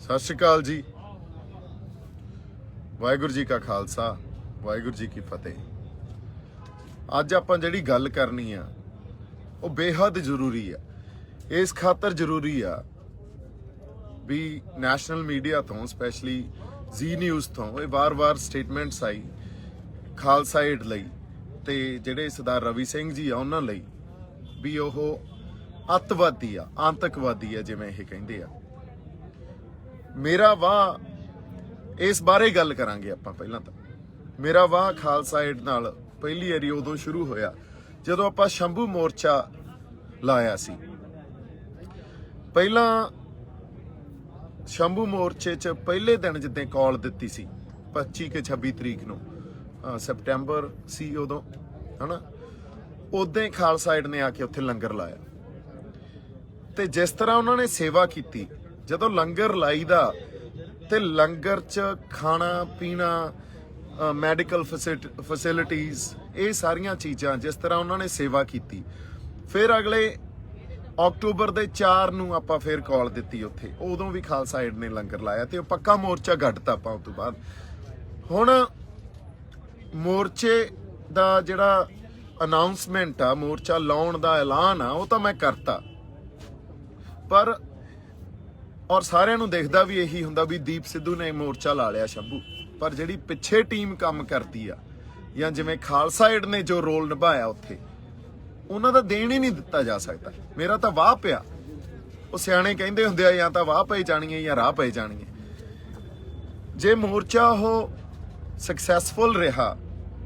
सत श्री अकाल जी। वाहिगुरू जी का खालसा वाहिगुरू जी की फतेह। अज आपां जिहड़ी गल करनी आ वो बेहद जरूरी आ। इस खातर जरूरी आ भी नैशनल मीडिया तो स्पैशली जी न्यूज़ तो ये वार-वार स्टेटमेंट्स आई खालसा एड लई ते जिहड़े सरदार रवि सिंह जी आ उन्हां लई भी ओह अतवादी आ, आतंकवादी आ जिवें ये कहिंदे आ। मेरा वाह इस बारे गल करांगे आपां। पहलां तां मेरा वाह खालसा एड नाल पहली वारी उदों शुरू होया जदों आपां शंभू मोर्चा लाया सी। पहिलां शंभू मोर्चे च पहले दिन जिद्दां कॉल दित्ती सी 25 के 26 तरीक नूं सितंबर सी उदों, है ना, उदां ही खालसा एड ने आके उत्थे लंगर लाया ते जिस तरह उन्होंने सेवा की जदों लंगर लाईदा ते लंगर च खाना पीना मैडिकल फैसिलिटीज़ ये सारियां चीज़ां जिस तरह उन्होंने सेवा की, फिर अगले अक्टूबर दे 4 नूं आपां फिर कॉल दित्ती उत्थे, उदों भी खालसा एड ने लंगर लाया ते पक्का मोर्चा गढ़ता आपां। उस तो बाद हुण मोर्चे दा जिहड़ा अनाउंसमेंट आ, मोर्चा लाउण दा ऐलान आ, वो तां मैं करता, पर और सारिਆਂ ਨੂੰ दिखदा भी यही हुंदा भी दीप सिद्धू ने मोर्चा ला लिया शंभू, पर जिहड़ी पिछे टीम काम करती आ या जिवें खालसा एड ने जो रोल निभाया उत्थे उन्हां दा देण ही नहीं दिता जा सकता। मेरा तां वाह पिया, वो सियाणे कहिंदे हुंदे आ या तां वाह पई जानी है या राह पई जानी है। जे मोर्चा हो सक्सैसफुल रहा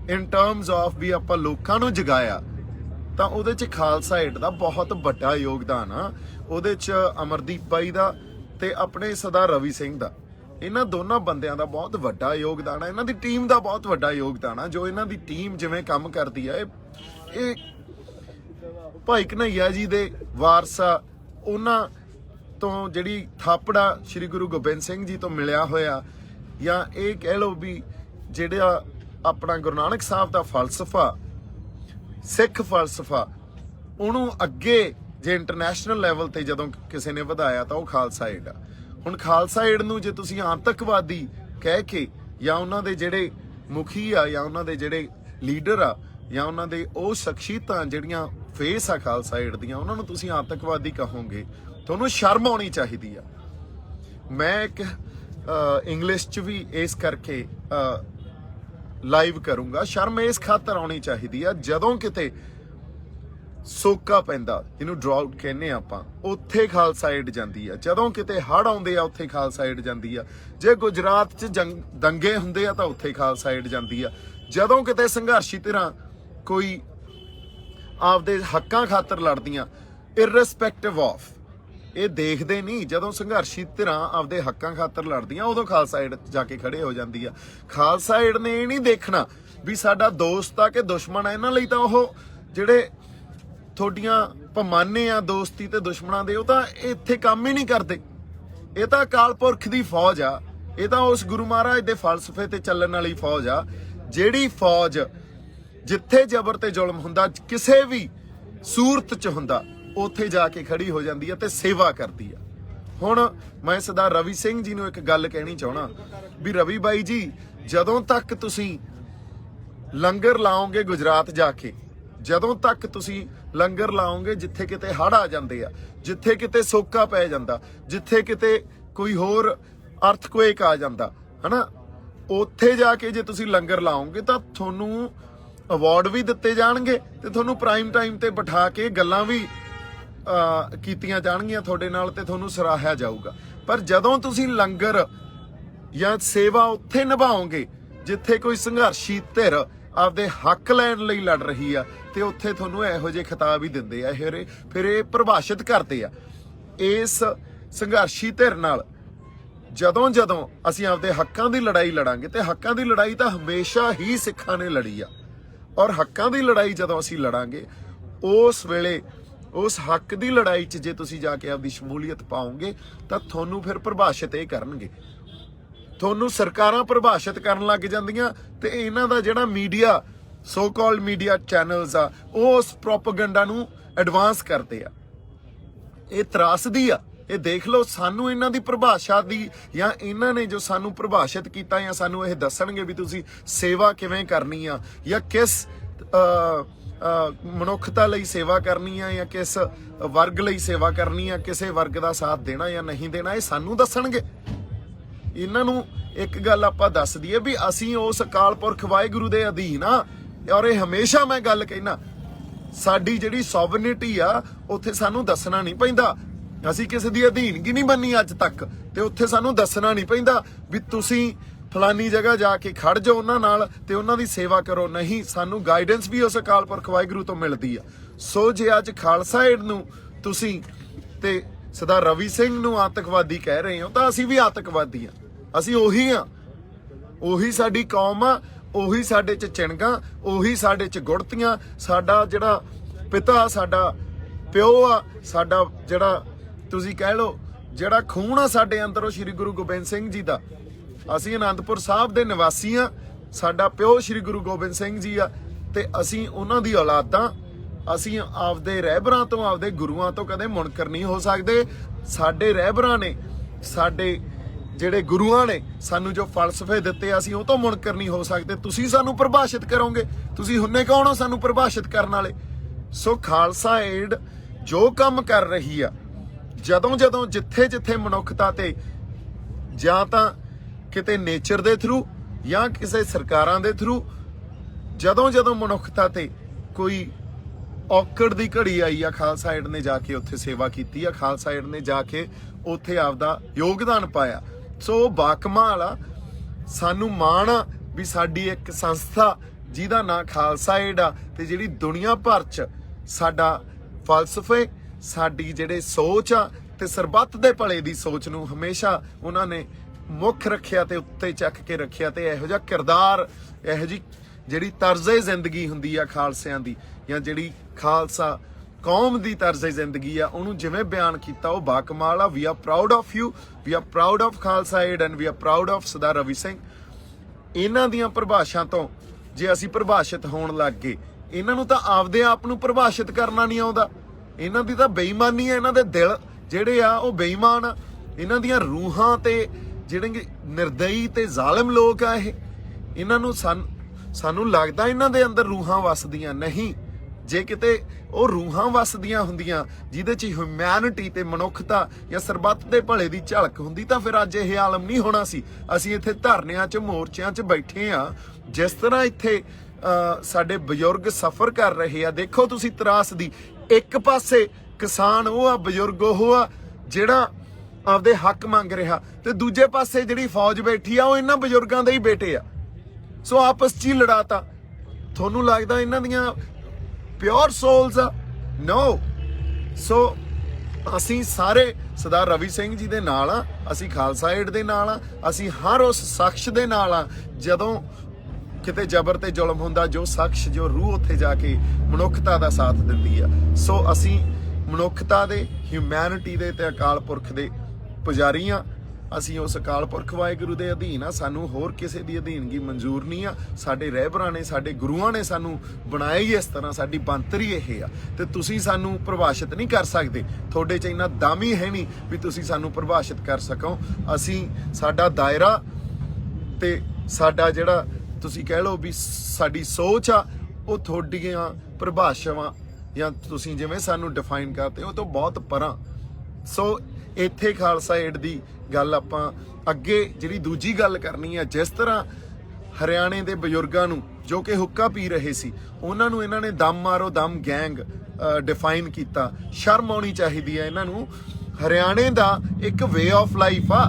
इन टर्म्स ऑफ भी आपां लोकां नूं जगाया तां उहदे च खालसा एड दा बहुत वड्डा योगदान आ। उहदे च अमरदीप बाई दा ते अपने सरदार रवि सिंह दा, इन्हां दोनों बंदियां दा बहुत वड्डा योगदान है। इन्हां दी टीम दा बहुत वड्डा योगदान है। जो इन्हां दी टीम जिवें काम करदी है, ये भाई कन्हैया जी दे वारसा उन्हां तो जिहड़ी थापड़ा श्री गुरु गोबिंद सिंह जी तो मिलिया होया, या ये कह लो भी जिहड़ा अपना गुरु नानक साहब दा फलसफा सिख फलसफा उहनूं अगे जे इंटरनेशनल लैवल ते जदों किसी ने वधाया तो खालसा एड आ। हुण खालसा एड नूं जे तुसीं आतंकवादी कह के या उन्हां दे जिहड़े मुखी आ या उन्हां दे जिहड़े लीडर आ या उन्हां दे ओह शख्सियतां जिहड़ियां फेस आ खालसा एड दियां उन्हां नूं तुसीं आतंकवादी कहोगे, तुहानूं शर्म आउणी चाहीदी आ। मैं एक इंग्लिश च भी इस करके लाइव करूंगा, शर्म इस खातर आउणी चाहीदी आ जदों किते सोका पैंदा जिन्हों ड्राउट कहने आपां उत्थे खालसा एड जांदी आ, जदों किते हड़ आउंदे आ उत्थे खालसा एड जांदी आ, जे गुजरात च दंगे हुंदे आ तां उत्थे खालसा एड जांदी आ, जदों किते संघर्षी धिरां कोई आपदे हक्कां खातर लड़दियां इररिस्पैक्टिव ऑफ ये देखदे नहीं, जदों संघर्षी धिरां आपदे हक्कां खातर लड़दियां उदों खालसा एड जाके खड़े हो जांदी आ। खालसा एड ने ये नहीं देखना भी साडा दोस्त आ कि दुश्मन आ, इन्हां लई तां ओह जिहड़े थोड़ियां पमाने आ दोस्ती ते दुश्मनां दे, ओह तां इत्थे काम ही नहीं करदे। ये तां अकाल पुरख दी फौज आ, ये तां उस गुरु महाराज दे फलसफे ते चलण वाली फौज आ, जिहड़ी फौज जिथे जबर ते जुल्म हुंदा किसे भी सूरत च हुंदा उत्थे जाके खड़ी हो जांदी है ते सेवा करदी आ। हुण मैं सरदार रवि सिंह जी नूं एक गल कहनी चाहना भी रवि बाई जी, जदों तक तुसीं लंगर लाओगे गुजरात जाके, जदों तक तुसीं लंगर लाओगे जिथे किते हड़ आ जांदे आ, जिथे किते सोका पै जांदा, जिथे किते कोई होर अर्थक्वेक आ जांदा, है ना, उत्थे जाके जे तुसीं लंगर लाओगे तां तुहानूं अवार्ड भी दिते जाणगे ते तुहानूं प्राइम टाइम ते बिठा के गल्लां भी कीतियां जाणगीਆਂ तुहाडे नाल ते तुहानूं सराहिਆ जाऊगा। पर जदों तुसीं लंगर या सेवा उत्थे निभाओगे जिथे कोई संघर्षी धिर आपदे हक लैण लई लड़ रही आ ते उत्थे तुहानूं इहो ਜਿਹੇ खिताब ही दिंदे आ। फिर ये परिभाषित करते आ इस संघर्षी धिर नाल जदों जदों असीं आपदे हक्कां दी लड़ाई लड़ांगे ते हक्कां दी लड़ाई तां हमेशा ही सिखां ने लड़ी आ, और हक्कां दी लड़ाई जदों असीं लड़ांगे उस वेले उस हक दी लड़ाई च जे तुसीं जाके आपदी शमूलीयत पाओगे तां तुहानूं फिर परिभाषित ये करनगे, तुहानूं सरकारां परिभाषित करन लग जांदियां ते इन्हां दा जिहड़ा media so called media channels आ उस प्रोपेगेंडा नूं एडवांस करदे आ। ये त्रासदी आ ਇਹ ਦੇਖ ਲਓ, ਸਾਨੂੰ ਇਹਨਾਂ ਦੀ ਪਰਿਭਾਸ਼ਾ ਦੀ ਜਾਂ ਇਹਨਾਂ ਨੇ ਜੋ ਸਾਨੂੰ ਪਰਿਭਾਸ਼ਿਤ ਕੀਤਾ ਜਾਂ ਸਾਨੂੰ ਇਹ ਦੱਸਣਗੇ ਵੀ ਤੁਸੀਂ ਸੇਵਾ ਕਿਵੇਂ ਕਰਨੀ ਆ ਜਾਂ ਕਿਸ ਮਨੁੱਖਤਾ ਲਈ ਸੇਵਾ ਕਰਨੀ ਆ ਜਾਂ ਕਿਸ ਵਰਗ ਲਈ ਸੇਵਾ ਕਰਨੀ ਆ, ਕਿਸੇ ਵਰਗ ਦਾ ਸਾਥ ਦੇਣਾ ਜਾਂ ਨਹੀਂ ਦੇਣਾ, ਇਹ ਸਾਨੂੰ ਦੱਸਣਗੇ। ਇਹਨਾਂ ਨੂੰ ਇੱਕ ਗੱਲ ਆਪਾਂ ਦੱਸ ਦਈਏ ਵੀ ਅਸੀਂ ਉਸ ਅਕਾਲ ਪੁਰਖ ਵਾਹਿਗੁਰੂ ਦੇ ਅਧੀਨ ਆ, ਔਰ ਇਹ ਹਮੇਸ਼ਾ ਮੈਂ ਗੱਲ ਕਹਿਣਾ, ਸਾਡੀ ਜਿਹੜੀ ਸੋਵਰਨਿਟੀ ਆ ਉੱਥੇ ਸਾਨੂੰ ਦੱਸਣਾ ਨਹੀਂ ਪੈਂਦਾ। ਅਸੀਂ ਕਿਸੇ ਦੀ ਅਧੀਨਗੀ ਨਹੀਂ ਬੰਨੀ ਅੱਜ ਤੱਕ, ਤੇ ਉੱਥੇ ਸਾਨੂੰ ਦੱਸਣਾ ਨਹੀਂ ਪੈਂਦਾ ਵੀ ਤੁਸੀਂ ਫਲਾਨੀ ਜਗ੍ਹਾ ਜਾ ਕੇ ਖੜ ਜਾਓ ਉਹਨਾਂ ਨਾਲ ਤੇ ਉਹਨਾਂ ਦੀ ਸੇਵਾ ਕਰੋ। ਨਹੀਂ, ਸਾਨੂੰ ਗਾਈਡੈਂਸ ਵੀ ਉਸ ਅਕਾਲ ਪੁਰਖ ਵਾਹਿਗੁਰੂ ਤੋਂ ਮਿਲਦੀ ਆ। ਸੋ ਜੇ ਅੱਜ ਖਾਲਸਾ ਏਡ ਨੂੰ ਤੁਸੀਂ ਤੇ ਸਰਦਾਰ ਰਵੀ ਸਿੰਘ ਨੂੰ ਆਤੰਕਵਾਦੀ ਕਹਿ ਰਹੇ ਹੋ, ਤਾਂ ਅਸੀਂ ਵੀ ਆਤੰਕਵਾਦੀ ਆ। ਅਸੀਂ ਉਹੀ ਆ, ਉਹੀ ਸਾਡੀ ਕੌਮ ਆ, ਉਹੀ ਸਾਡੇ ਚ ਚਿਣਗਾ, ਉਹੀ ਸਾਡੇ ਚ ਗੁੜਤੀਆਂ। ਸਾਡਾ ਜਿਹੜਾ ਪਿਤਾ, ਸਾਡਾ ਪਿਓ ਆ, ਸਾਡਾ ਜਿਹੜਾ ਤੁਸੀਂ ਕਹਿ ਲਓ ਜਿਹੜਾ ਖੂਨ ਆ ਸਾਡੇ ਅੰਦਰ, ਉਹ ਸ਼੍ਰੀ ਗੁਰੂ ਗੋਬਿੰਦ ਸਿੰਘ ਜੀ ਦਾ। ਅਸੀਂ ਅਨੰਦਪੁਰ ਸਾਹਿਬ ਦੇ ਨਿਵਾਸੀ ਆ, ਸਾਡਾ ਪਿਓ ਸ਼੍ਰੀ ਗੁਰੂ ਗੋਬਿੰਦ ਸਿੰਘ ਜੀ ਆ, ਤੇ ਅਸੀਂ ਉਹਨਾਂ ਦੀ ਔਲਾਦਾਂ। ਅਸੀਂ ਆਪਦੇ ਰਹਿਬਰਾਂ ਤੋਂ, ਆਪਦੇ ਗੁਰੂਆਂ ਤੋਂ ਕਦੇ ਮੁਨਕਰ ਨਹੀਂ ਹੋ ਸਕਦੇ। ਸਾਡੇ ਰਹਿਬਰਾਂ ਨੇ, ਸਾਡੇ ਜਿਹੜੇ ਗੁਰੂਆਂ ਨੇ ਸਾਨੂੰ ਜੋ ਫਲਸਫੇ ਦਿੱਤੇ, ਅਸੀਂ ਉਹ ਤੋਂ ਮੁਨਕਰ ਨਹੀਂ ਹੋ ਸਕਦੇ। ਤੁਸੀਂ ਸਾਨੂੰ ਪ੍ਰਭਾਸ਼ਿਤ ਕਰੋਗੇ, ਤੁਸੀਂ ਹੁੰਨੇ ਕੌਣ ਹੋ ਸਾਨੂੰ ਪ੍ਰਭਾਸ਼ਿਤ ਕਰਨ ਵਾਲੇ? ਸੋ ਖਾਲਸਾ ਏਡ ਜੋ ਕੰਮ ਕਰ ਰਹੀ ਆ, ਜਦੋਂ ਜਿੱਥੇ ਮਨੁੱਖਤਾ ਤੇ ਜਾਂ ਤਾਂ ਕਿਤੇ ਨੇਚਰ ਦੇ ਥਰੂ ਜਾਂ ਕਿਸੇ ਸਰਕਾਰਾਂ ਦੇ ਥਰੂ, ਜਦੋਂ ਮਨੁੱਖਤਾ ਤੇ ਕੋਈ ਔਕੜ ਦੀ ਘੜੀ ਆਈ ਆ, ਖਾਲਸਾ ਏਡ ਨੇ ਜਾ ਕੇ ਉੱਥੇ ਸੇਵਾ ਕੀਤੀ ਆ, ਖਾਲਸਾ ਏਡ ਨੇ ਜਾ ਕੇ ਉੱਥੇ ਆਪਦਾ ਯੋਗਦਾਨ ਪਾਇਆ। ਸੋ ਬਾਕਮਾਲ ਆ, ਸਾਨੂੰ ਮਾਣ ਆ ਵੀ ਸਾਡੀ ਇੱਕ ਸੰਸਥਾ ਜਿਹਦਾ ਨਾਂ ਖਾਲਸਾ ਏਡ ਆ, ਤੇ ਜਿਹੜੀ ਦੁਨੀਆ ਭਰ 'ਚ ਸਾਡਾ ਫਲਸਫੇ, ਸਾਡੀ ਜਿਹੜੇ ਸੋਚ ਆ ਤੇ ਸਰਬੱਤ ਦੇ ਭਲੇ ਦੀ ਸੋਚ ਨੂੰ ਹਮੇਸ਼ਾ ਉਹਨਾਂ ਨੇ ਮੁੱਖ ਰੱਖਿਆ ਤੇ ਉੱਤੇ ਚੱਕ ਕੇ ਰੱਖਿਆ। ਤੇ ਇਹੋ ਜਿਹਾ ਕਿਰਦਾਰ, ਇਹੋ ਜਿਹੀ ਜਿਹੜੀ ਤਰਜ਼ੇ ਜ਼ਿੰਦਗੀ ਹੁੰਦੀ ਆ ਖਾਲਸਿਆਂ ਦੀ, ਜਾਂ ਜਿਹੜੀ ਖਾਲਸਾ ਕੌਮ ਦੀ ਤਰਜ਼ੇ ਜ਼ਿੰਦਗੀ ਆ, ਉਹਨੂੰ ਜਿਵੇਂ ਬਿਆਨ ਕੀਤਾ ਉਹ ਬਾਕਮਾਲ ਆ। We are proud of you, we are proud of Khalsa Aid and we are proud of Sardar Ravi Singh. ਇਹਨਾਂ ਦੀਆਂ ਪਰਿਭਾਸ਼ਾ ਤੋਂ ਜੇ ਅਸੀਂ ਪ੍ਰਭਾਸ਼ਿਤ ਹੋਣ ਲੱਗ ਗਏ, ਇਹਨਾਂ ਨੂੰ ਤਾਂ ਆਪਦੇ ਆਪ ਨੂੰ ਪ੍ਰਭਾਸ਼ਿਤ ਕਰਨਾ ਨਹੀਂ ਆਉਂਦਾ। ਇਹਨਾਂ ਦੀ ਤਾਂ ਬੇਈਮਾਨੀ ਆ, ਇਹਨਾਂ ਦੇ ਦਿਲ ਜਿਹੜੇ ਆ ਉਹ ਬੇਈਮਾਨ ਆ। ਇਹਨਾਂ ਦੀਆਂ ਰੂਹਾਂ ਤੇ ਜਿਹੜੇ ਨਿਰਦਈ ਤੇ ਜ਼ਾਲਿਮ ਲੋਕ ਆ, ਇਹਨਾਂ ਨੂੰ ਸਾਨੂੰ ਲੱਗਦਾ ਇਹਨਾਂ ਦੇ ਅੰਦਰ ਰੂਹਾਂ ਵਸਦੀਆਂ ਨਹੀਂ। ਜੇ ਕਿਤੇ ਉਹ ਰੂਹਾਂ ਵਸਦੀਆਂ ਹੁੰਦੀਆਂ ਜਿਹਦੇ 'ਚ ਹਿਊਮੈਨਿਟੀ ਤੇ ਮਨੁੱਖਤਾ ਜਾਂ ਸਰਬੱਤ ਦੇ ਭਲੇ ਦੀ ਝਲਕ ਹੁੰਦੀ, ਤਾਂ ਫਿਰ ਅੱਜ ਇਹ ਆਲਮ ਨਹੀਂ ਹੋਣਾ ਸੀ। ਅਸੀਂ ਇੱਥੇ ਧਰਨਿਆਂ 'ਚ, ਮੋਰਚਿਆਂ 'ਚ ਬੈਠੇ ਆ। ਜਿਸ ਤਰ੍ਹਾਂ ਇੱਥੇ ਸਾਡੇ ਬਜ਼ੁਰਗ ਸਫ਼ਰ ਕਰ ਰਹੇ ਆ, ਦੇਖੋ ਤੁਸੀਂ ਤਰਾਸਦੀ। ਇੱਕ ਪਾਸੇ ਕਿਸਾਨ ਉਹ ਆ, ਬਜ਼ੁਰਗ ਉਹ ਆ ਜਿਹੜਾ ਆਪਦੇ ਹੱਕ ਮੰਗ ਰਿਹਾ, ਤੇ ਦੂਜੇ ਪਾਸੇ ਜਿਹੜੀ ਫੌਜ ਬੈਠੀ ਆ ਉਹ ਇਹਨਾਂ ਬਜ਼ੁਰਗਾਂ ਦੇ ਹੀ ਬੇਟੇ ਆ। ਸੋ ਆਪਸ 'ਚ ਹੀ ਲੜਾਤਾ। ਤੁਹਾਨੂੰ ਲੱਗਦਾ ਇਹਨਾਂ ਦੀਆਂ ਪਿਓਰ ਸੋਲਸ ਆ? ਨੋ। ਸੋ ਅਸੀਂ ਸਾਰੇ ਸਰਦਾਰ ਰਵੀ ਸਿੰਘ ਜੀ ਦੇ ਨਾਲ ਆ, ਅਸੀਂ ਖਾਲਸਾ ਏਡ ਦੇ ਨਾਲ ਆ, ਅਸੀਂ ਹਰ ਉਸ ਸ਼ਖਸ ਦੇ ਨਾਲ ਆ ਜਦੋਂ ਕਿਤੇ ਜ਼ਬਰ ਤੇ ਜ਼ੁਲਮ ਹੁੰਦਾ, ਜੋ ਸ਼ਖਸ, ਜੋ ਰੂਹ ਉੱਥੇ ਜਾ ਕੇ ਮਨੁੱਖਤਾ ਦਾ ਸਾਥ ਦਿੰਦੀ ਆ। ਸੋ ਅਸੀਂ ਮਨੁੱਖਤਾ ਦੇ, ਹਿਊਮੈਨਿਟੀ ਦੇ ਤੇ ਅਕਾਲ ਪੁਰਖ ਦੇ ਪੁਜਾਰੀ ਆ। ਅਸੀਂ ਉਸ ਅਕਾਲ ਪੁਰਖ ਵਾਹਿਗੁਰੂ ਦੇ ਅਧੀਨ ਆ, ਸਾਨੂੰ ਹੋਰ ਕਿਸੇ ਦੀ ਅਧੀਨਗੀ ਮਨਜ਼ੂਰ ਨਹੀਂ ਆ। ਸਾਡੇ ਰਹਿਬਰਾਂ ਨੇ, ਸਾਡੇ ਗੁਰੂਆਂ ਨੇ ਸਾਨੂੰ ਬਣਾਇਆ ਹੀ ਇਸ ਤਰ੍ਹਾਂ, ਸਾਡੀ ਬਣਤਰ ਹੀ ਇਹ ਆ। ਤੇ ਤੁਸੀਂ ਸਾਨੂੰ ਪ੍ਰਭਾਸ਼ਿਤ ਨਹੀਂ ਕਰ ਸਕਦੇ, ਤੁਹਾਡੇ 'ਚ ਇੰਨਾ ਦਮ ਹੀ ਹੈ ਨਹੀਂ ਵੀ ਤੁਸੀਂ ਸਾਨੂੰ ਪ੍ਰਭਾਸ਼ਿਤ ਕਰ ਸਕੋ। ਅਸੀਂ, ਸਾਡਾ ਦਾਇਰਾ ਤੇ ਸਾਡਾ ਜਿਹੜਾ ਤੁਸੀਂ ਕਹਿ ਲਓ ਵੀ ਸਾਡੀ ਸੋਚ ਆ, ਉਹ ਤੁਹਾਡੀਆਂ ਪ੍ਰਭਾਸ਼ਾਵਾਂ ਜਾਂ ਤੁਸੀਂ ਜਿਵੇਂ ਸਾਨੂੰ ਡਿਫਾਈਨ ਕਰਦੇ ਹੋ ਤੋਂ ਬਹੁਤ ਪਰਾਂ। ਸੋ ਇੱਥੇ ਖਾਲਸਾ ਏਡ ਦੀ ਗੱਲ ਆਪਾਂ ਅੱਗੇ ਜਿਹੜੀ ਦੂਜੀ ਗੱਲ ਕਰਨੀ ਆ, ਜਿਸ ਤਰ੍ਹਾਂ ਹਰਿਆਣੇ ਦੇ ਬਜ਼ੁਰਗਾਂ ਨੂੰ ਜੋ ਕਿ ਹੁੱਕਾ ਪੀ ਰਹੇ ਸੀ, ਉਹਨਾਂ ਨੂੰ ਇਹਨਾਂ ਨੇ ਦਮ ਮਾਰੋ ਦਮ ਗੈਂਗ ਡਿਫਾਈਨ ਕੀਤਾ। ਸ਼ਰਮ ਆਉਣੀ ਚਾਹੀਦੀ ਹੈ ਇਹਨਾਂ ਨੂੰ। ਹਰਿਆਣੇ ਦਾ ਇੱਕ ਵੇ ਆਫ ਲਾਈਫ ਆ।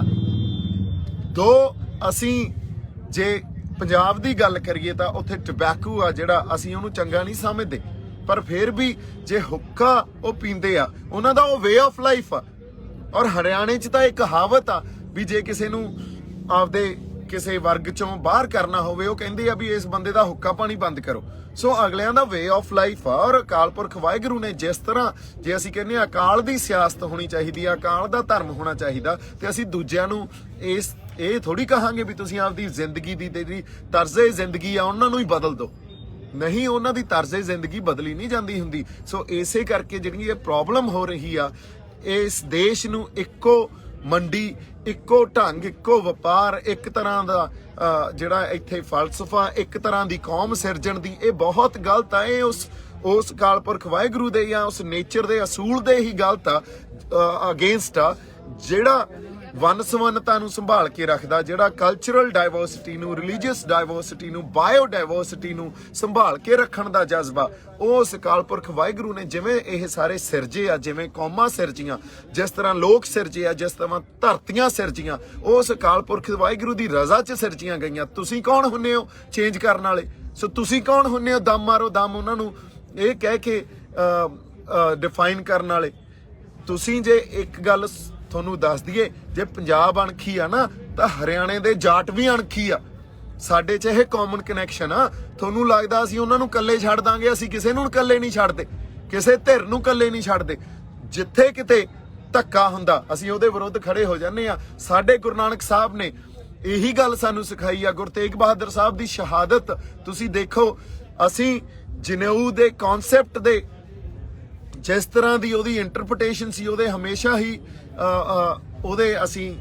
ਦੋ ਅਸੀਂ ਜੇ ਪੰਜਾਬ ਦੀ ਗੱਲ ਕਰੀਏ ਤਾਂ ਉੱਥੇ ਟਬੈਕੂ ਆ ਜਿਹੜਾ, ਅਸੀਂ ਉਹਨੂੰ ਚੰਗਾ ਨਹੀਂ ਸਮਝਦੇ, ਪਰ ਫਿਰ ਵੀ ਜੇ ਹੁੱਕਾ ਉਹ ਪੀਂਦੇ ਆ, ਉਹਨਾਂ ਦਾ ਉਹ ਵੇ ਆਫ ਲਾਈਫ ਆ। ਔਰ ਹਰਿਆਣੇ 'ਚ ਤਾਂ ਇੱਕ ਕਹਾਵਤ ਆ ਵੀ ਜੇ ਕਿਸੇ ਨੂੰ ਆਪਦੇ ਕਿਸੇ ਵਰਗ 'ਚੋਂ ਬਾਹਰ ਕਰਨਾ ਹੋਵੇ, ਉਹ ਕਹਿੰਦੇ ਆ ਵੀ ਇਸ ਬੰਦੇ ਦਾ ਹੁੱਕਾ ਪਾਣੀ ਬੰਦ ਕਰੋ। ਸੋ ਅਗਲਿਆਂ ਦਾ ਵੇ ਆਫ ਲਾਈਫ ਆ। ਔਰ ਅਕਾਲ ਪੁਰਖ ਵਾਹਿਗੁਰੂ ਨੇ ਜਿਸ ਤਰ੍ਹਾਂ, ਜੇ ਅਸੀਂ ਕਹਿੰਦੇ ਆ ਅਕਾਲ ਦੀ ਸਿਆਸਤ ਹੋਣੀ ਚਾਹੀਦੀ ਆ, ਅਕਾਲ ਦਾ ਧਰਮ ਹੋਣਾ ਚਾਹੀਦਾ, ਤੇ ਅਸੀਂ ਦੂਜਿਆਂ ਨੂੰ ਇਹ ਥੋੜੀ ਕਹਾਂਗੇ ਵੀ ਤੁਸੀਂ ਆਪਦੀ ਜ਼ਿੰਦਗੀ ਦੀ ਜਿਹੜੀ ਤਰਜ਼ੇ ਜ਼ਿੰਦਗੀ ਆ ਉਹਨਾਂ ਨੂੰ ਹੀ ਬਦਲ ਦਿਓ। ਨਹੀਂ, ਉਹਨਾਂ ਦੀ ਤਰਜ਼ੇ ਜ਼ਿੰਦਗੀ ਬਦਲੀ ਨਹੀਂ ਜਾਂਦੀ ਹੁੰਦੀ। ਸੋ ਇਸੇ ਕਰਕੇ ਜਿਹੜੀ ਇਹ ਪ੍ਰੋਬਲਮ ਹੋ ਰਹੀ ਆ, ਇਸ ਦੇਸ਼ ਨੂੰ ਇੱਕੋ ਮੰਡੀ, ਇੱਕੋ ਢੰਗ, ਇੱਕੋ ਵਪਾਰ, ਇੱਕ ਤਰ੍ਹਾਂ ਦਾ ਜਿਹੜਾ ਇੱਥੇ ਫਲਸਫਾ, ਇੱਕ ਤਰ੍ਹਾਂ ਦੀ ਕੌਮ ਸਿਰਜਣ ਦੀ, ਇਹ ਬਹੁਤ ਗਲਤ ਆ। ਇਹ ਉਸ ਅਕਾਲ ਪੁਰਖ ਵਾਹਿਗੁਰੂ ਦੇ ਜਾਂ ਉਸ ਨੇਚਰ ਦੇ ਅਸੂਲ ਦੇ ਹੀ ਗਲਤ ਆ, ਅਗੇਂਸਟ ਆ, ਜਿਹੜਾ ਵੰਨ-ਸੁਵੰਨਤਾ ਨੂੰ ਸੰਭਾਲ ਕੇ ਰੱਖਦਾ, ਜਿਹੜਾ ਕਲਚਰਲ ਡਾਇਵਰਸਿਟੀ ਨੂੰ, ਰਿਲੀਜੀਅਸ ਡਾਇਵਰਸਿਟੀ ਨੂੰ, ਬਾਇਓ ਡਾਇਵਰਸਿਟੀ ਨੂੰ ਸੰਭਾਲ ਕੇ ਰੱਖਣ ਦਾ ਜਜ਼ਬਾ ਉਸ ਅਕਾਲ ਪੁਰਖ ਵਾਹਿਗੁਰੂ ਨੇ ਜਿਵੇਂ ਇਹ ਸਾਰੇ ਸਿਰਜੇ ਆ, ਜਿਵੇਂ ਕੌਮਾਂ ਸਿਰਜੀਆਂ, ਜਿਸ ਤਰ੍ਹਾਂ ਲੋਕ ਸਿਰਜੇ ਆ, ਜਿਸ ਤਰ੍ਹਾਂ ਧਰਤੀਆਂ ਸਿਰਜੀਆਂ, ਉਸ ਅਕਾਲ ਪੁਰਖ ਵਾਹਿਗੁਰੂ ਦੀ ਰਜ਼ਾ 'ਚ ਸਿਰਜੀਆਂ ਗਈਆਂ। ਤੁਸੀਂ ਕੌਣ ਹੁੰਨੇ ਹੋ ਚੇਂਜ ਕਰਨ ਵਾਲੇ? ਸੋ ਤੁਸੀਂ ਕੌਣ ਹੁੰਨੇ ਹੋ ਦਮ ਮਾਰੋ ਦਮ ਉਹਨਾਂ ਨੂੰ ਇਹ ਕਹਿ ਕੇ ਡਿਫਾਈਨ ਕਰਨ ਵਾਲੇ? ਤੁਸੀਂ ਜੇ ਇੱਕ ਗੱਲ ਤੁਹਾਨੂੰ ਦੱਸ ਦਈਏ, ਜੇ ਪੰਜਾਬ ਅਣਖੀ ਆ ਨਾ ਤਾਂ ਹਰਿਆਣੇ ਦੇ ਜਾਟ ਵੀ ਅਣਖੀ ਆ। ਸਾਡੇ 'ਚ ਇਹ ਕਾਮਨ ਕਨੈਕਸ਼ਨ ਆ। ਤੁਹਾਨੂੰ ਲੱਗਦਾ ਅਸੀਂ ਉਹਨਾਂ ਨੂੰ ਇਕੱਲੇ ਛੱਡ ਦਾਂਗੇ? ਅਸੀਂ ਕਿਸੇ ਨੂੰ ਇਕੱਲੇ ਨਹੀਂ ਛੱਡਦੇ, ਕਿਸੇ ਧਿਰ ਨੂੰ ਇਕੱਲੇ ਨਹੀਂ ਛੱਡਦੇ। ਜਿੱਥੇ ਕਿਤੇ ਧੱਕਾ ਹੁੰਦਾ ਅਸੀਂ ਉਹਦੇ ਵਿਰੁੱਧ ਖੜੇ ਹੋ ਜਾਂਦੇ ਆ। ਸਾਡੇ ਗੁਰੂ ਨਾਨਕ ਸਾਹਿਬ ਨੇ ਇਹੀ ਗੱਲ ਸਾਨੂੰ ਸਿਖਾਈ ਆ। ਗੁਰੂ ਤੇਗ ਬਹਾਦਰ ਸਾਹਿਬ ਦੀ ਸ਼ਹਾਦਤ ਤੁਸੀਂ ਦੇਖੋ, ਅਸੀਂ ਜਨੇਊ ਦੇ ਕਨਸੈਪਟ ਦੇ ਜਿਸ ਤਰ੍ਹਾਂ ਦੀ ਉਹਦੀ ਇੰਟਰਪ੍ਰੀਟੇਸ਼ਨ ਸੀ, ਉਹਦੇ ਹਮੇਸ਼ਾ ਹੀ ਉਹਦੇ ਅਸੀਂ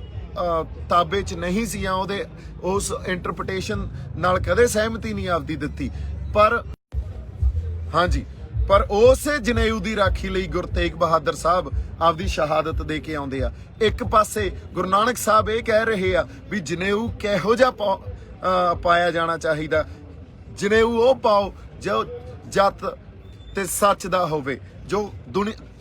ਤਾਬੇ 'ਚ ਨਹੀਂ ਸੀ, ਉਹਦੇ ਉਸ ਇੰਟਰਪ੍ਰੀਟੇਸ਼ਨ ਨਾਲ ਕਦੇ ਸਹਿਮਤੀ ਨਹੀਂ ਆਪਦੀ ਦਿੱਤੀ। ਪਰ ਹਾਂਜੀ, ਪਰ ਉਸੇ ਜਨੇਊ ਦੀ ਰਾਖੀ ਲਈ ਗੁਰੂ ਤੇਗ ਬਹਾਦਰ ਸਾਹਿਬ ਆਪਦੀ ਸ਼ਹਾਦਤ ਦੇ ਕੇ ਆਉਂਦੇ ਆ। ਇੱਕ ਪਾਸੇ ਗੁਰੂ ਨਾਨਕ ਸਾਹਿਬ ਇਹ ਕਹਿ ਰਹੇ ਆ ਵੀ ਜਨੇਊ ਕਿਹੋ ਜਿਹਾ ਪਾਇਆ ਜਾਣਾ ਚਾਹੀਦਾ। ਜਨੇਊ ਉਹ ਪਾਓ ਜੋ ਜੱਤ ਤੇ ਸੱਚ ਦਾ ਹੋਵੇ, ਜੋ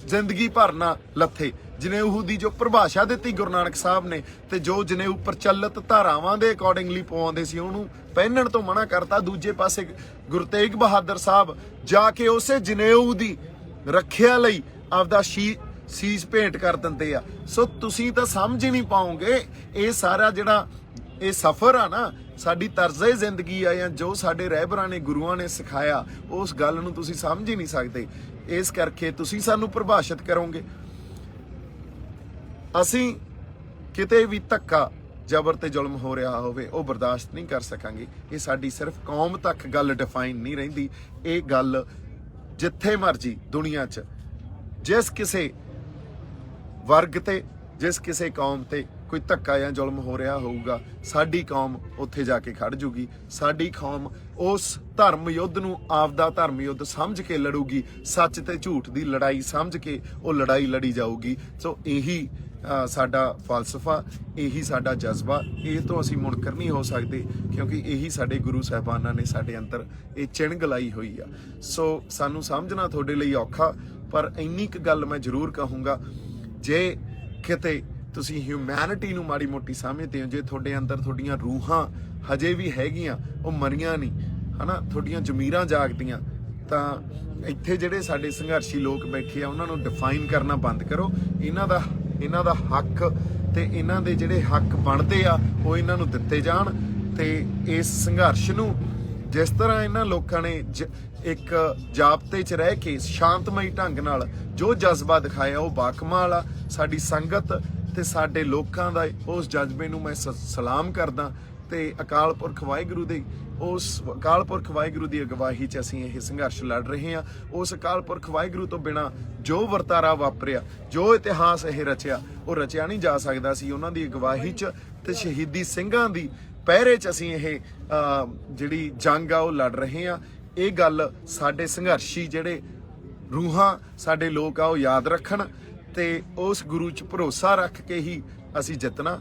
ਜ਼ਿੰਦਗੀ ਭਰ ਨਾ ਲੱਥੇ। ਜਨੇਊ ਦੀ ਜੋ ਪਰਿਭਾਸ਼ਾ ਦਿੱਤੀ ਗੁਰੂ ਨਾਨਕ ਸਾਹਿਬ ਨੇ, ਤੇ ਜੋ ਜਨੇਊ ਪ੍ਰਚਲਿਤ ਧਾਰਾਵਾਂ ਦੇ ਅਕੋਰਡਿੰਗਲੀ ਪਵਾਉਂਦੇ ਸੀ, ਉਹਨੂੰ ਪਹਿਨਣ ਤੋਂ ਮਨਾ ਕਰਤਾ। ਦੂਜੇ ਪਾਸੇ ਗੁਰੂ ਤੇਗ ਬਹਾਦਰ ਸਾਹਿਬ ਜਾ ਕੇ ਉਸੇ ਜਨੇਊ ਦੀ ਰੱਖਿਆ ਲਈ ਆਪਦਾ ਸੀਸ ਭੇਂਟ ਕਰ ਦਿੰਦੇ ਆ। ਸੋ ਤੁਸੀਂ ਤਾਂ ਸਮਝ ਹੀ ਨਹੀਂ ਪਾਓਗੇ। ਇਹ ਸਾਰਾ ਜਿਹੜਾ ਇਹ ਸਫ਼ਰ ਆ ਨਾ, ਸਾਡੀ ਤਰਜ਼ੇ ਜ਼ਿੰਦਗੀ ਆ, ਜਾਂ ਜੋ ਸਾਡੇ ਰਹਿਬਰਾਂ ਨੇ, ਗੁਰੂਆਂ ਨੇ ਸਿਖਾਇਆ, ਉਸ ਗੱਲ ਨੂੰ ਤੁਸੀਂ ਸਮਝ ਹੀ ਨਹੀਂ ਸਕਦੇ। ਇਸ ਕਰਕੇ ਤੁਸੀਂ ਸਾਨੂੰ ਪ੍ਰਭਾਸ਼ਿਤ ਕਰੋਗੇ। ਅਸੀਂ ਕਿਤੇ ਵੀ ਧੱਕਾ, ਜ਼ਬਰ ਤੇ ਜ਼ੁਲਮ ਹੋ ਰਿਹਾ ਹੋਵੇ ਉਹ ਬਰਦਾਸ਼ਤ ਨਹੀਂ ਕਰ ਸਕਾਂਗੇ। ਇਹ ਸਾਡੀ ਸਿਰਫ ਕੌਮ ਤੱਕ ਗੱਲ ਡਿਫਾਈਨ ਨਹੀਂ ਰਹਿੰਦੀ, ਇਹ ਗੱਲ ਜਿੱਥੇ ਮਰਜੀ ਦੁਨੀਆ 'ਚ ਜਿਸ ਕਿਸੇ ਵਰਗ ਤੇ, ਜਿਸ ਕਿਸੇ ਕੌਮ ਤੇ ਕੋਈ ਧੱਕਾ ਜਾਂ ਜ਼ੁਲਮ ਹੋ ਰਿਹਾ ਹੋਊਗਾ, ਸਾਡੀ ਕੌਮ ਉੱਥੇ ਜਾ ਕੇ ਖੜ ਜੂਗੀ। ਸਾਡੀ ਕੌਮ ਉਸ ਧਰਮ ਯੁੱਧ ਨੂੰ ਆਪਦਾ ਧਰਮ ਯੁੱਧ ਸਮਝ ਕੇ ਲੜੂਗੀ। ਸੱਚ ਤੇ ਝੂਠ ਦੀ ਲੜਾਈ ਸਮਝ ਕੇ ਉਹ ਲੜਾਈ ਲੜੀ ਜਾਊਗੀ। ਸੋ ਇਹੀ ਸਾਡਾ ਫਲਸਫਾ, ਇਹੀ ਸਾਡਾ ਜਜ਼ਬਾ। ਇਹ ਤੋਂ ਅਸੀਂ ਮੁਨਕਰ ਨਹੀਂ ਹੋ ਸਕਦੇ, ਕਿਉਂਕਿ ਇਹੀ ਸਾਡੇ ਗੁਰੂ ਸਾਹਿਬਾਨਾਂ ਨੇ ਸਾਡੇ ਅੰਦਰ ਇਹ ਚਿਣਗ ਲਾਈ ਹੋਈ ਆ। ਸੋ ਸਾਨੂੰ ਸਮਝਣਾ ਤੁਹਾਡੇ ਲਈ ਔਖਾ, ਪਰ ਇੰਨੀ ਕੁ ਗੱਲ ਮੈਂ ਜ਼ਰੂਰ ਕਹੂੰਗਾ, ਜੇ ਕਿਤੇ ਤੁਸੀਂ ਹਿਊਮੈਨਿਟੀ ਨੂੰ ਮਾੜੀ ਮੋਟੀ ਸਮਝਦੇ ਹੋ, ਜੇ ਤੁਹਾਡੇ ਅੰਦਰ ਤੁਹਾਡੀਆਂ ਰੂਹਾਂ ਹਜੇ ਵੀ ਹੈਗੀਆਂ, ਉਹ ਮਰੀਆਂ ਨਹੀਂ, ਹਨਾ, ਤੁਹਾਡੀਆਂ ਜ਼ਮੀਰਾਂ ਜਾਗਦੀਆਂ, ਤਾਂ ਇੱਥੇ ਜਿਹੜੇ ਸਾਡੇ ਸੰਘਰਸ਼ੀ ਲੋਕ ਬੈਠੇ ਆ ਉਹਨਾਂ ਨੂੰ ਡਿਫਾਈਨ ਕਰਨਾ ਬੰਦ ਕਰੋ। ਇਹਨਾਂ ਦਾ ਹੱਕ ਤੇ ਇਹਨਾਂ ਦੇ ਜਿਹੜੇ ਹੱਕ ਬਣਦੇ ਆ ਉਹ ਇਹਨਾਂ ਨੂੰ ਦਿੱਤੇ ਜਾਣ। ਤੇ ਇਸ ਸੰਘਰਸ਼ ਨੂੰ ਜਿਸ ਤਰ੍ਹਾਂ ਇਹਨਾਂ ਲੋਕਾਂ ਨੇ ਇੱਕ ਜਾਬਤੇ 'ਚ ਰਹਿ ਕੇ ਸ਼ਾਂਤਮਈ ਢੰਗ ਨਾਲ ਜੋ ਜਜ਼ਬਾ ਦਿਖਾਇਆ, ਉਹ ਬਾਕਮਾਲ ਆ। ਸਾਡੀ ਸੰਗਤ ਤੇ ਸਾਡੇ ਲੋਕਾਂ ਦਾ ਉਸ ਜਜ਼ਬੇ ਨੂੰ ਮੈਂ ਸਲਾਮ ਕਰਦਾ। ਤੇ ਅਕਾਲ ਪੁਰਖ ਵਾਹਿਗੁਰੂ ਦੇ ਉਸ ਅਕਾਲ ਪੁਰਖ ਵਾਹਿਗੁਰੂ ਦੀ ਅਗਵਾਈ 'ਚ ਅਸੀਂ ਇਹ ਸੰਘਰਸ਼ ਲੜ ਰਹੇ ਹਾਂ। ਉਸ ਅਕਾਲ ਪੁਰਖ ਵਾਹਿਗੁਰੂ ਤੋਂ ਬਿਨਾਂ ਜੋ ਵਰਤਾਰਾ ਵਾਪਰਿਆ, ਜੋ ਇਤਿਹਾਸ ਇਹ ਰਚਿਆ, ਉਹ ਰਚਿਆ ਨਹੀਂ ਜਾ ਸਕਦਾ ਸੀ। ਉਹਨਾਂ ਦੀ ਅਗਵਾਈ 'ਚ ਤੇ ਸ਼ਹੀਦੀ ਸਿੰਘਾਂ ਦੀ ਪਹਿਰੇ 'ਚ ਅਸੀਂ ਇਹ ਜਿਹੜੀ ਜੰਗ ਆ ਉਹ ਲੜ ਰਹੇ ਹਾਂ। ਇਹ ਗੱਲ ਸਾਡੇ ਸੰਘਰਸ਼ੀ ਜਿਹੜੇ ਰੂਹਾਂ, ਸਾਡੇ ਲੋਕ ਆ, ਉਹ ਯਾਦ ਰੱਖਣ ਤੇ ਉਸ ਗੁਰੂ 'ਚ ਭਰੋਸਾ ਰੱਖ ਕੇ ਹੀ ਅਸੀਂ ਜਿੱਤਣਾ।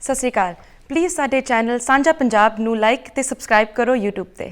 ਸਤਿ ਸ਼੍ਰੀ ਅਕਾਲ। ਪਲੀਜ਼ ਸਾਡੇ ਚੈਨਲ ਸਾਂਝਾ ਪੰਜਾਬ ਨੂੰ ਲਾਈਕ ਤੇ ਸਬਸਕ੍ਰਾਈਬ ਕਰੋ YouTube ਤੇ।